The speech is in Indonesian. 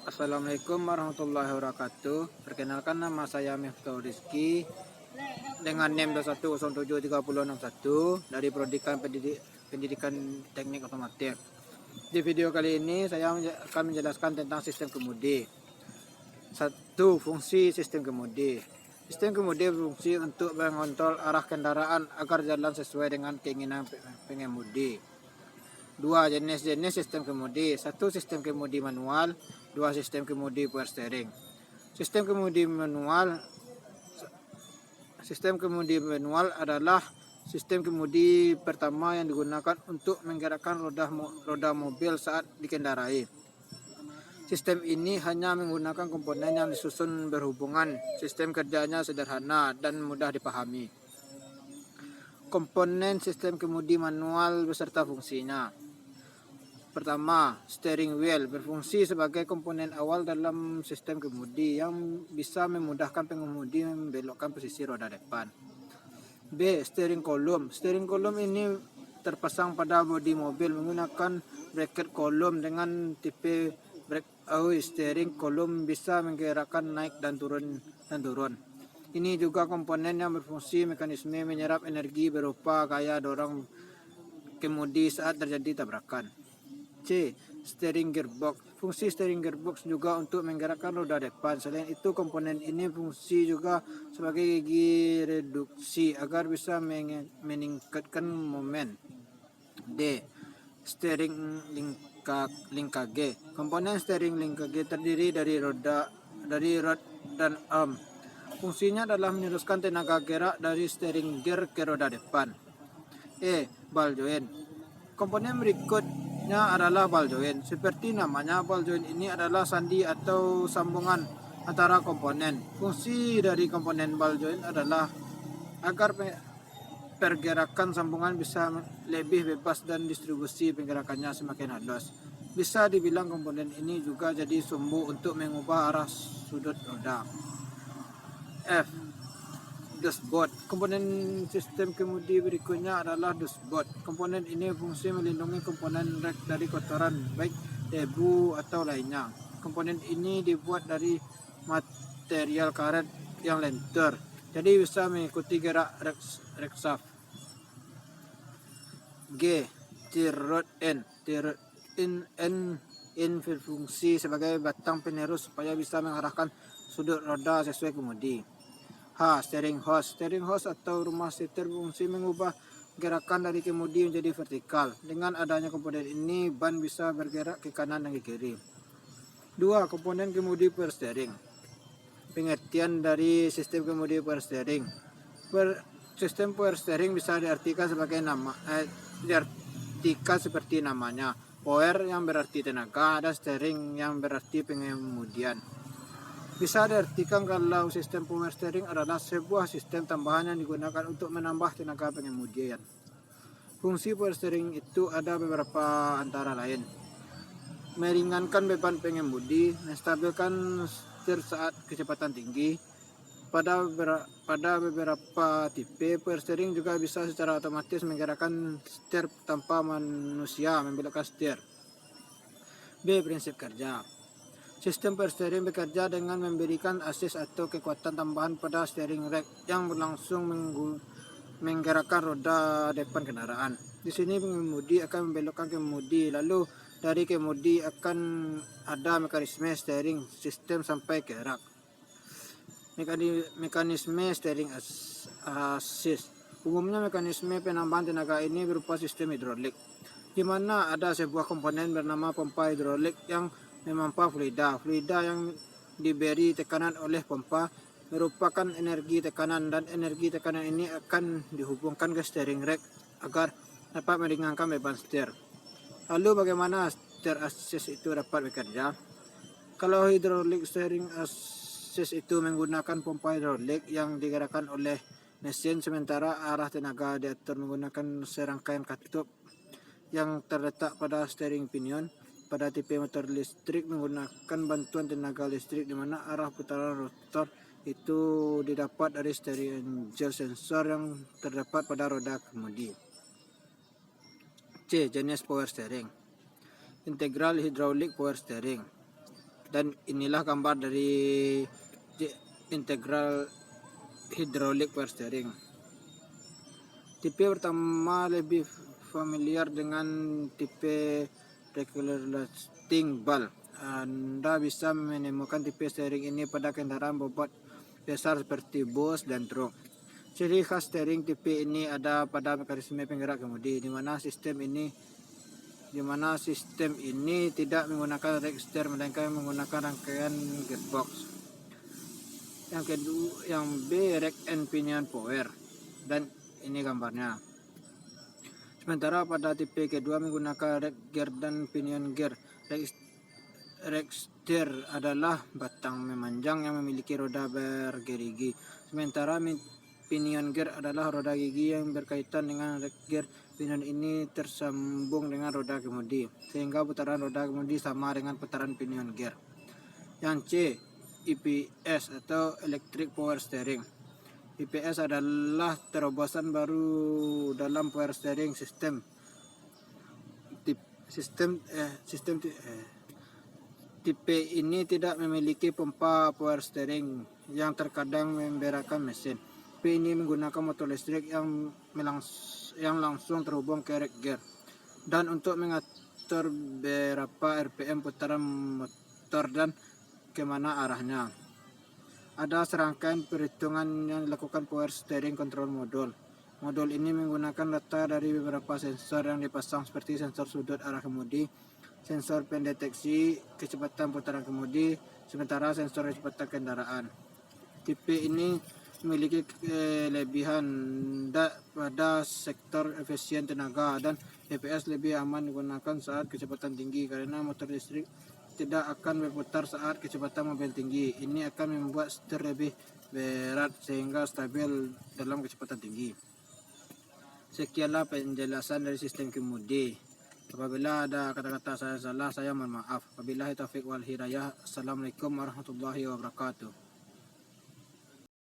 Assalamualaikum warahmatullahi wabarakatuh. Perkenalkan, nama saya Miftahul Rizky dengan NIM 21073061 dari Pendidikan Teknik Otomotif. Di video kali ini saya akan menjelaskan tentang sistem kemudi. 1. Fungsi sistem kemudi. Sistem kemudi berfungsi untuk mengontrol arah kendaraan agar jalan sesuai dengan keinginan pengemudi. 2. Jenis-jenis sistem kemudi. 1. Sistem kemudi manual. 2. Sistem kemudi power steering. Sistem kemudi manual adalah sistem kemudi pertama yang digunakan untuk menggerakkan roda mobil saat dikendarai. Sistem ini hanya menggunakan komponen yang disusun berhubungan. Sistem kerjanya sederhana dan mudah dipahami. Komponen sistem kemudi manual beserta fungsinya. Pertama, steering wheel berfungsi sebagai komponen awal dalam sistem kemudi yang bisa memudahkan pengemudi membelokkan posisi roda depan. B. Steering column. Steering column ini terpasang pada bodi mobil menggunakan bracket column dengan tipe breakaway. Steering column bisa menggerakkan naik dan turun. Ini juga komponen yang berfungsi mekanisme menyerap energi berupa gaya dorong kemudi saat terjadi tabrakan. C. Steering gearbox. Fungsi steering gearbox juga untuk menggerakkan roda depan. Selain itu, komponen ini fungsi juga sebagai gigi reduksi agar bisa meningkatkan momen. D. Steering linkage. Komponen steering linkage terdiri dari rod dan arm. Fungsinya adalah meneruskan tenaga gerak dari steering gear ke roda depan. E. Ball joint. Komponen berikutnya adalah ball joint. Seperti namanya, ball joint ini adalah sandi atau sambungan antara komponen. Fungsi dari komponen ball joint adalah agar pergerakan sambungan bisa lebih bebas dan distribusi penggerakannya semakin halus. Bisa dibilang komponen ini juga jadi sumbu untuk mengubah arah sudut roda. F. Dashboard. Komponen sistem kemudi berikutnya adalah dashboard. Komponen ini fungsi melindungi komponen rek dari kotoran, baik debu atau lainnya. Komponen ini dibuat dari material karet yang lentur, jadi bisa mengikuti gerak rek shaft. G. Steer rod end. Steer end berfungsi sebagai batang penerus supaya bisa mengarahkan sudut roda sesuai kemudi. H. Steering hose. Steering hose atau rumah setir berfungsi mengubah gerakan dari kemudi menjadi vertikal. Dengan adanya komponen ini, ban bisa bergerak ke kanan dan ke kiri. 2. Komponen kemudi power steering. Pengertian dari sistem kemudi power steering. Sistem power steering bisa diartikan seperti namanya. Power yang berarti tenaga, dan steering yang berarti pengemudian. Bisa diartikan kalau sistem power steering adalah sebuah sistem tambahan yang digunakan untuk menambah tenaga pengemudian. Fungsi power steering itu ada beberapa antara lain. Meringankan beban pengemudi, menstabilkan setir saat kecepatan tinggi. Pada beberapa tipe, power steering juga bisa secara otomatis menggerakkan setir tanpa manusia membelokkan setir. B. Prinsip kerja. Sistem power steering bekerja dengan memberikan asis atau kekuatan tambahan pada steering rack yang berlangsung menggerakkan roda depan kendaraan. Di sini pengemudi akan membelokkan kemudi, lalu dari kemudi akan ada mekanisme steering sistem sampai ke rak. Mekanisme steering assist. Umumnya mekanisme penambahan tenaga ini berupa sistem hidrolik, di mana ada sebuah komponen bernama pompa hidrolik yang memompa fluida. Fluida yang diberi tekanan oleh pompa merupakan energi tekanan, dan energi tekanan ini akan dihubungkan ke steering rack agar dapat meringankan beban setir. Lalu bagaimana steer assist itu dapat bekerja? Kalau hidrolik steering assist itu menggunakan pompa hidrolik yang digerakkan oleh mesin, sementara arah tenaga diatur menggunakan serangkaian katup yang terletak pada steering pinion. Pada tipe motor listrik menggunakan bantuan tenaga listrik, di mana arah putaran rotor itu didapat dari steering gel sensor yang terdapat pada roda kemudi. C. Jenis power steering. Integral hydraulic power steering. Dan inilah gambar dari integral hydraulic power steering. Tipe pertama lebih familiar dengan tipe regulating valve. Anda bisa menemukan tipe steering ini pada kendaraan bobot besar seperti bus dan truk. Ciri khas steering tipe ini ada pada mekanisme penggerak kemudi, di mana sistem ini tidak menggunakan rack steer melainkan menggunakan rangkaian gearbox. Yang kedua, yang B, rack and pinion power, dan ini gambarnya. Sementara pada tipe kedua menggunakan rack gear dan pinion gear. Rack steer adalah batang memanjang yang memiliki roda bergerigi, sementara pinion gear adalah roda gigi yang berkaitan dengan rack gear. Pinion ini tersambung dengan roda kemudi, sehingga putaran roda kemudi sama dengan putaran pinion gear. Yang C, EPS atau Electric Power Steering. EPS adalah terobosan baru dalam power steering system. Tipe ini tidak memiliki pompa power steering yang terkadang memberikan mesin. Tipe ini menggunakan motor listrik yang langsung terhubung ke rack gear, dan untuk mengatur berapa RPM putaran motor dan kemana arahnya. Ada serangkaian perhitungan yang dilakukan power steering control module. Modul ini menggunakan data dari beberapa sensor yang dipasang seperti sensor sudut arah kemudi, sensor pendeteksi kecepatan putaran kemudi, sementara sensor kecepatan kendaraan. Tipe ini memiliki kelebihan pada sektor efisien tenaga, dan EPS lebih aman digunakan saat kecepatan tinggi karena motor listrik tidak akan berputar saat kecepatan mobil tinggi. Ini akan membuat setir lebih berat sehingga stabil dalam kecepatan tinggi. Sekianlah penjelasan dari sistem kemudi. Apabila ada kata-kata saya salah, saya mohon maaf. Wabillahi taufiq wal hidayah. Assalamualaikum warahmatullahi wabarakatuh.